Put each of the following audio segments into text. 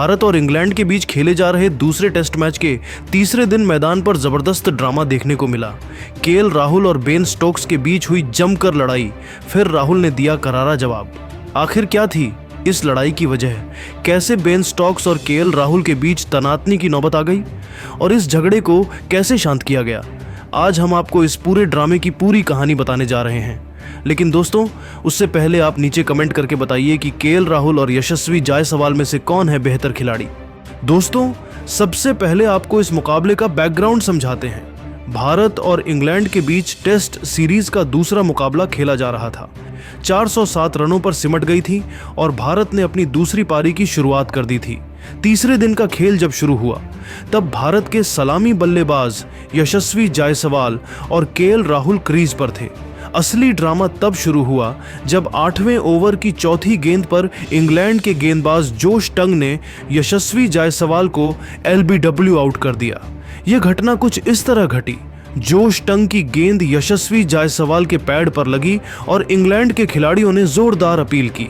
भारत और इंग्लैंड के बीच खेले जा रहे दूसरे टेस्ट मैच के तीसरे दिन मैदान पर जबरदस्त ड्रामा देखने को मिला। केएल राहुल और बेन स्टोक्स के बीच हुई जमकर लड़ाई, फिर राहुल ने दिया करारा जवाब। आखिर क्या थी इस लड़ाई की वजह? कैसे बेन स्टोक्स और केएल राहुल के बीच तनातनी की नौबत आ गई और इस झगड़े को कैसे शांत किया गया? आज हम आपको इस पूरे ड्रामे की पूरी कहानी बताने जा रहे हैं। लेकिन दोस्तों, उससे पहले आप नीचे कमेंट करके बताइए कि केएल राहुल और यशस्वी जायसवाल में से कौन है बेहतर खिलाड़ी। दोस्तों, सबसे पहले आपको इस मुकाबले का बैकग्राउंड समझाते हैं। भारत और इंग्लैंड के बीच टेस्ट सीरीज का दूसरा मुकाबला खेला जा रहा था। 407 रनों पर सिमट गई थी और भारत ने अपनी दूसरी पारी की शुरुआत कर दी थी। तीसरे दिन का खेल जब शुरू हुआ तब भारत के सलामी बल्लेबाज यशस्वी जायसवाल और केएल राहुल क्रीज पर थे। असली ड्रामा तब शुरू हुआ जब 8वें ओवर की चौथी गेंद पर इंग्लैंड के गेंदबाज जोश टंग ने यशस्वी जायसवाल को एलबीडब्ल्यू आउट कर दिया। यह घटना कुछ इस तरह घटी। जोश टंग की गेंद यशस्वी जायसवाल के पैड पर लगी और इंग्लैंड के खिलाड़ियों ने जोरदार अपील की।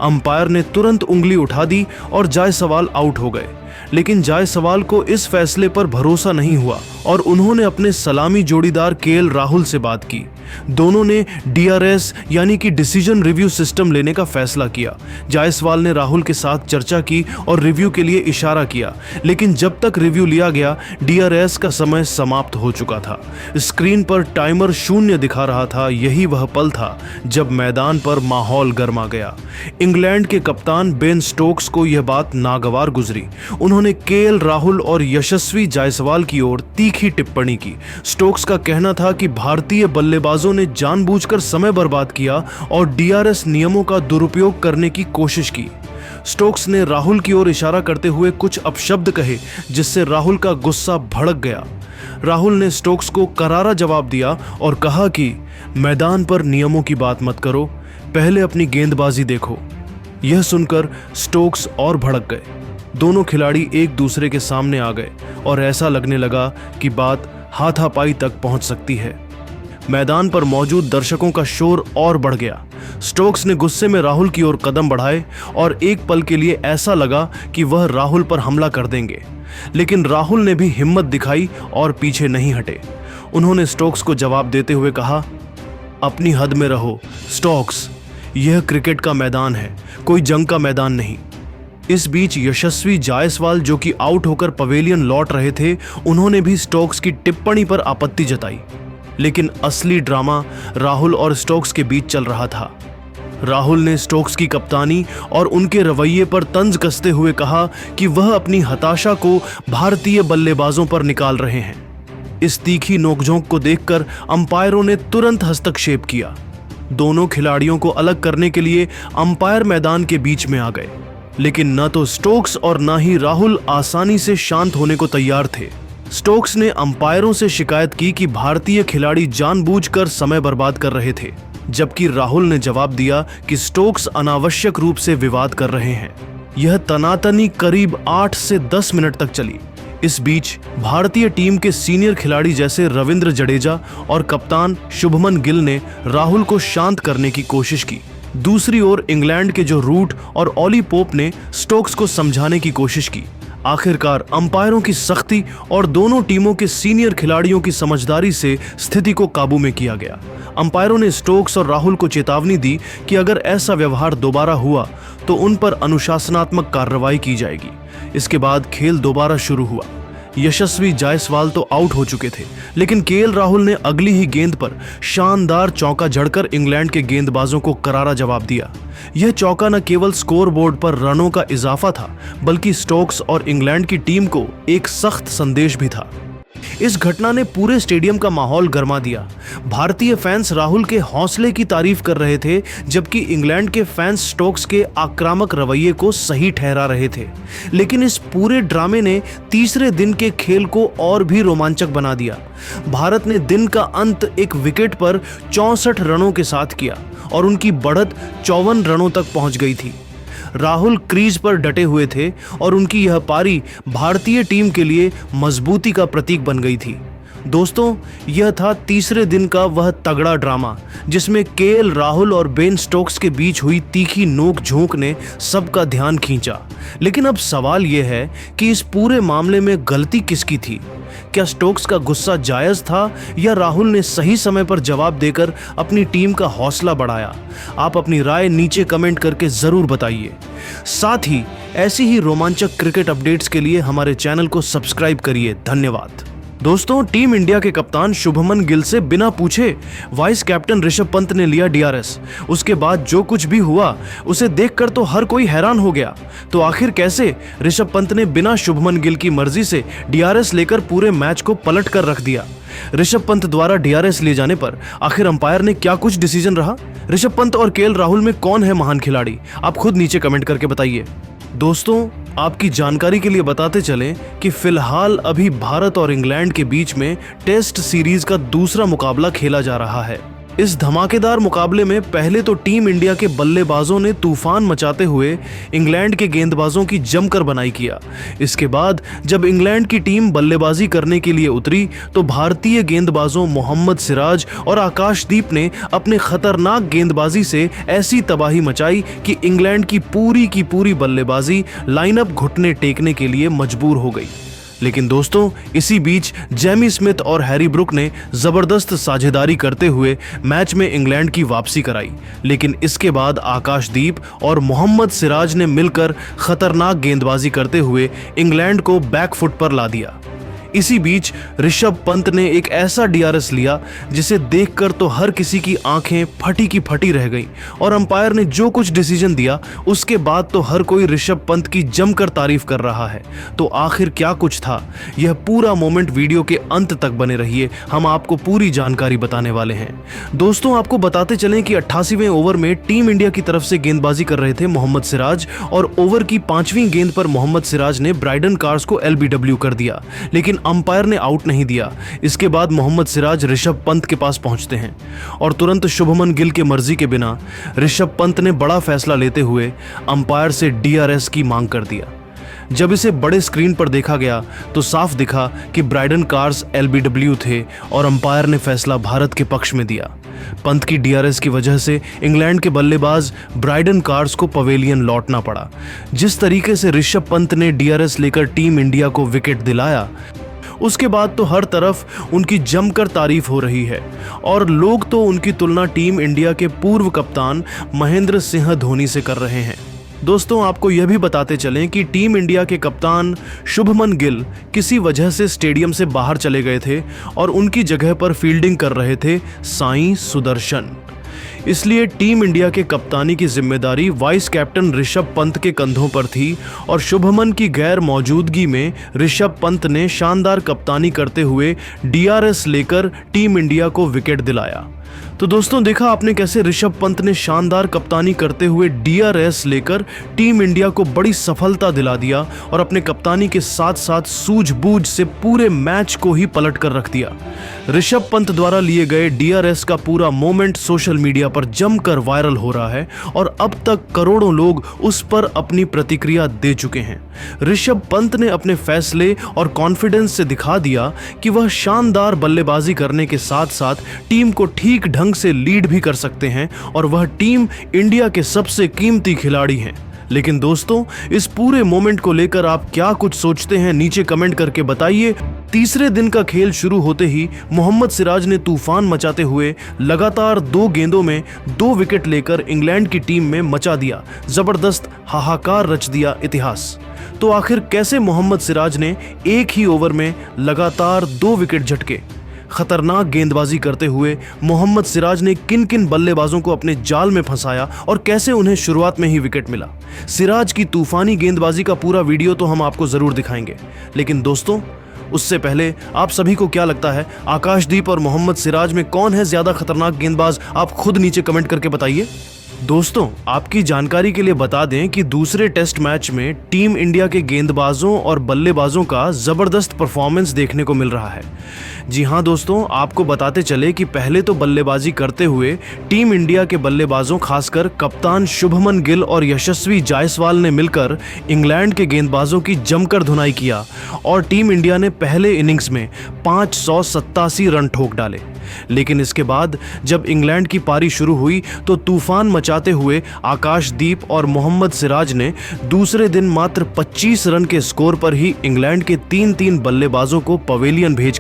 अंपायर ने तुरंत उंगली उठा दी और जायसवाल आउट हो गए। लेकिन जायसवाल को इस फैसले पर भरोसा नहीं हुआ और उन्होंने अपने सलामी जोड़ीदार केएल राहुल से बात की। दोनों ने डीआरएस यानी कि डिसीजन रिव्यू सिस्टम लेने का फैसला किया। जायसवाल ने राहुल के साथ चर्चा की और रिव्यू के लिए इशारा किया, लेकिन जब तक रिव्यू लिया गया डीआरएस का समय समाप्त हो चुका था। स्क्रीन पर टाइमर 0 दिखा रहा था। यही वह पल था जब मैदान पर माहौल गर्मा गया। इंग्लैंड के कप्तान बेन स्टोक्स को यह बात नागवार गुजरी। उन्होंने केएल राहुल और यशस्वी जायसवाल की ओर तीखी टिप्पणी की। स्टोक्स का कहना था कि भारतीय बल्लेबाजों ने जानबूझकर समय बर्बाद किया और डीआरएस नियमों का दुरुपयोग करने की कोशिश की। स्टोक्स ने राहुल की ओर इशारा करते हुए कुछ अपशब्द कहे, जिससे राहुल का गुस्सा भड़क गया। राहुल ने स्टोक्स को करारा जवाब दिया और कहा कि मैदान पर नियमों की बात मत करो, पहले अपनी गेंदबाजी देखो। यह सुनकर स्टोक्स और भड़क गए। दोनों खिलाड़ी एक दूसरे के सामने आ गए और ऐसा लगने लगा कि बात हाथापाई तक पहुंच सकती है। मैदान पर मौजूद दर्शकों का शोर और बढ़ गया। स्टोक्स ने गुस्से में राहुल की ओर कदम बढ़ाए और एक पल के लिए ऐसा लगा कि वह राहुल पर हमला कर देंगे, लेकिन राहुल ने भी हिम्मत दिखाई और पीछे नहीं हटे। उन्होंने स्टोक्स को जवाब देते हुए कहा, अपनी हद में रहो स्टोक्स, यह क्रिकेट का मैदान है, कोई जंग का मैदान नहीं। इस बीच यशस्वी जायसवाल, जो कि आउट होकर पवेलियन लौट रहे थे, उन्होंने भी स्टोक्स की टिप्पणी पर आपत्ति जताई। लेकिन असली ड्रामा राहुल और स्टोक्स के बीच चल रहा था। राहुल ने स्टोक्स की कप्तानी और उनके रवैये पर तंज कसते हुए कहा कि वह अपनी हताशा को भारतीय बल्लेबाजों पर निकाल रहे हैं। इस तीखी नोकझोंक को देखकर अंपायरों ने तुरंत हस्तक्षेप किया। दोनों खिलाड़ियों को अलग करने के लिए अंपायर मैदान के बीच में आ गए, लेकिन न तो स्टोक्स और न ही राहुल आसानी से शांत होने को तैयार थे। स्टोक्स ने अंपायरों से शिकायत की कि भारतीय खिलाड़ी जानबूझकर समय बर्बाद कर रहे थे, जबकि राहुल ने जवाब दिया कि स्टोक्स अनावश्यक रूप से विवाद कर रहे हैं। यह तनातनी करीब 8 से 10 मिनट तक चली। इस बीच भारतीय टीम के सीनियर खिलाड़ी जैसे रविंद्र जडेजा और कप्तान शुभमन गिल ने राहुल को शांत करने की कोशिश की। दूसरी ओर इंग्लैंड के जो रूट और ऑली पोप ने स्टोक्स को समझाने की कोशिश की। आखिरकार अंपायरों की सख्ती और दोनों टीमों के सीनियर खिलाड़ियों की समझदारी से स्थिति को काबू में किया गया। अंपायरों ने स्टोक्स और राहुल को चेतावनी दी कि अगर ऐसा व्यवहार दोबारा हुआ तो उन पर अनुशासनात्मक कार्रवाई की जाएगी। इसके बाद खेल दोबारा शुरू हुआ। यशस्वी जायसवाल तो आउट हो चुके थे, लेकिन केएल राहुल ने अगली ही गेंद पर शानदार चौका जड़कर इंग्लैंड के गेंदबाजों को करारा जवाब दिया। यह चौका न केवल स्कोरबोर्ड पर रनों का इजाफा था, बल्कि स्टोक्स और इंग्लैंड की टीम को एक सख्त संदेश भी था। इस घटना ने पूरे स्टेडियम का माहौल गरमा दिया। भारतीय फैंस राहुल के हौसले की तारीफ कर रहे थे, जबकि इंग्लैंड के फैंस स्टोक्स के आक्रामक रवैये को सही ठहरा रहे थे। लेकिन इस पूरे ड्रामे ने तीसरे दिन के खेल को और भी रोमांचक बना दिया। भारत ने दिन का अंत एक विकेट पर 64 रनों के साथ किया और उनकी बढ़त 54 रनों तक पहुंच गई थी। राहुल क्रीज पर डटे हुए थे और उनकी यह पारी भारतीय टीम के लिए मजबूती का प्रतीक बन गई थी। दोस्तों, यह था तीसरे दिन का वह तगड़ा ड्रामा जिसमें केएल राहुल और बेन स्टोक्स के बीच हुई तीखी नोक झोंक ने सबका ध्यान खींचा। लेकिन अब सवाल यह है कि इस पूरे मामले में गलती किसकी थी? क्या स्टोक्स का गुस्सा जायज था या राहुल ने सही समय पर जवाब देकर अपनी टीम का हौसला बढ़ाया? आप अपनी राय नीचे कमेंट करके जरूर बताइए। साथ ही ऐसी ही रोमांचक क्रिकेट अपडेट्स के लिए हमारे चैनल को सब्सक्राइब करिए। धन्यवाद। दोस्तों, टीम इंडिया के कप्तान शुभमन गिल से बिना पूछे वाइस कैप्टन ऋषभ पंत ने लिया डीआरएस। उसके बाद जो कुछ भी हुआ उसे देखकर तो हर कोई हैरान हो गया। तो आखिर कैसे ऋषभ पंत ने बिना शुभमन गिल की मर्जी से डीआरएस लेकर पूरे मैच को पलट कर रख दिया? ऋषभ पंत द्वारा डीआरएस ले जाने पर आखिर अंपायर ने क्या कुछ डिसीजन रहा? ऋषभ पंत और केएल राहुल में कौन है महान खिलाड़ी? आप खुद नीचे कमेंट करके बताइए। दोस्तों, आपकी जानकारी के लिए बताते चलें कि फिलहाल अभी भारत और इंग्लैंड के बीच में टेस्ट सीरीज का दूसरा मुकाबला खेला जा रहा है। इस धमाकेदार मुकाबले में पहले तो टीम इंडिया के बल्लेबाजों ने तूफान मचाते हुए इंग्लैंड के गेंदबाजों की जमकर बनाई किया। इसके बाद जब इंग्लैंड की टीम बल्लेबाजी करने के लिए उतरी तो भारतीय गेंदबाजों मोहम्मद सिराज और आकाशदीप ने अपने खतरनाक गेंदबाजी से ऐसी तबाही मचाई कि इंग्लैंड की पूरी बल्लेबाजी लाइनअप घुटने टेकने के लिए मजबूर हो गई। लेकिन दोस्तों, इसी बीच जेमी स्मिथ और हैरी ब्रुक ने जबरदस्त साझेदारी करते हुए मैच में इंग्लैंड की वापसी कराई। लेकिन इसके बाद आकाशदीप और मोहम्मद सिराज ने मिलकर खतरनाक गेंदबाजी करते हुए इंग्लैंड को बैकफुट पर ला दिया। इसी बीच ऋषभ पंत ने एक ऐसा डीआरएस लिया जिसे देखकर तो हर किसी की आंखें फटी की फटी रह गईं और अंपायर ने जो कुछ डिसीजन दिया उसके बाद तो हर कोई ऋषभ पंत की जमकर तारीफ कर रहा है। तो आखिर क्या कुछ था? यह पूरा मोमेंट वीडियो के अंत तक बने रहिए, हम आपको पूरी जानकारी बताने वाले हैं। दोस्तों, आपको बताते चलें कि 88वें ओवर में टीम इंडिया की तरफ से गेंदबाजी कर रहे थे मोहम्मद सिराज और ओवर की 5वीं गेंद पर मोहम्मद सिराज ने ब्राइडन कार्स को एलबीडब्ल्यू कर दिया, लेकिन अंपायर ने आउट नहीं दिया। इसके बाद मोहम्मद सिराज ऋषभ पंत के पास पहुंचते हैं और तुरंत शुभमन गिल के मर्जी के बिना ऋषभ पंत ने बड़ा फैसला लेते हुए अंपायर से डीआरएस की मांग कर दिया। जब इसे बड़े स्क्रीन पर देखा गया तो साफ दिखा कि ब्राइडन कार्स एलबीडब्ल्यू थे और अंपायर ने फैसला भारत के पक्ष में दिया। पंत की डीआरएस की वजह से इंग्लैंड के बल्लेबाज ब्राइडन कार्स को पवेलियन लौटना पड़ा। जिस तरीके से ऋषभ पंत ने डीआरएस लेकर टीम इंडिया को विकेट दिलाया, उसके बाद तो हर तरफ उनकी जमकर तारीफ हो रही है और लोग तो उनकी तुलना टीम इंडिया के पूर्व कप्तान महेंद्र सिंह धोनी से कर रहे हैं। दोस्तों, आपको यह भी बताते चलें कि टीम इंडिया के कप्तान शुभमन गिल किसी वजह से स्टेडियम से बाहर चले गए थे और उनकी जगह पर फील्डिंग कर रहे थे साई सुदर्शन। इसलिए टीम इंडिया के कप्तानी की जिम्मेदारी वाइस कैप्टन ऋषभ पंत के कंधों पर थी और शुभमन की गैर मौजूदगी में ऋषभ पंत ने शानदार कप्तानी करते हुए डीआरएस लेकर टीम इंडिया को विकेट दिलाया। तो दोस्तों, देखा आपने कैसे ऋषभ पंत ने शानदार कप्तानी करते हुए डीआरएस लेकर टीम इंडिया को बड़ी सफलता दिला दिया और अपने कप्तानी के साथ साथ सूझबूझ से पूरे मैच को ही पलट कर रख दिया। ऋषभ पंत द्वारा लिए गए डीआरएस का पूरा मोमेंट सोशल मीडिया पर जमकर वायरल हो रहा है और अब तक करोड़ों लोग उस पर अपनी प्रतिक्रिया दे चुके हैं। ऋषभ पंत ने अपने फैसले और कॉन्फिडेंस से दिखा दिया कि वह शानदार बल्लेबाजी करने के साथ साथ टीम को ठीक ढंग से लीड भी कर सकते हैं और वह टीम इंडिया के सबसे कीमती खिलाड़ी हैं। लेकिन दोस्तों, इस पूरे मोमेंट को लेकर आप क्या कुछ सोचते हैं नीचे कमेंट करके बताइए। तीसरे दिन का खेल शुरू होते ही मोहम्मद सिराज ने तूफान मचाते हुए लगातार 2 गेंदों में 2 विकेट लेकर इंग्लैंड की टीम में मचा दिया जबरदस्त हाहाकार, रच दिया इतिहास। तो आखिर कैसे मोहम्मद सिराज ने एक ही ओवर में लगातार 2 विकेट झटके? खतरनाक गेंदबाजी करते हुए मोहम्मद सिराज ने किन किन बल्लेबाजों को अपने जाल में फंसाया और कैसे उन्हें शुरुआत में ही विकेट मिला? सिराज की तूफानी गेंदबाजी का पूरा वीडियो तो हम आपको जरूर दिखाएंगे, लेकिन दोस्तों उससे पहले आप सभी को क्या लगता है, आकाशदीप और मोहम्मद सिराज में कौन है ज्यादा खतरनाक गेंदबाज? आप खुद नीचे कमेंट करके बताइए। दोस्तों, आपकी जानकारी के लिए बता दें कि दूसरे टेस्ट मैच में टीम इंडिया के गेंदबाजों और बल्लेबाजों का जबरदस्त परफॉर्मेंस देखने को मिल रहा है। जी हां दोस्तों, आपको बताते चले कि पहले तो बल्लेबाजी करते हुए टीम इंडिया के बल्लेबाजों खासकर कप्तान शुभमन गिल और यशस्वी जायसवाल ने मिलकर इंग्लैंड के गेंदबाजों की जमकर धुनाई किया और टीम इंडिया ने पहले इनिंग्स में 587 रन ठोक डाले। लेकिन इसके बाद जब इंग्लैंड की पारी शुरू हुई तो तूफान मचाते हुए आकाशदीप और मोहम्मद सिराज ने दूसरे दिन मात्र 25 रन के स्कोर पर ही इंग्लैंड के 3-3 बल्लेबाजों को पवेलियन भेजकर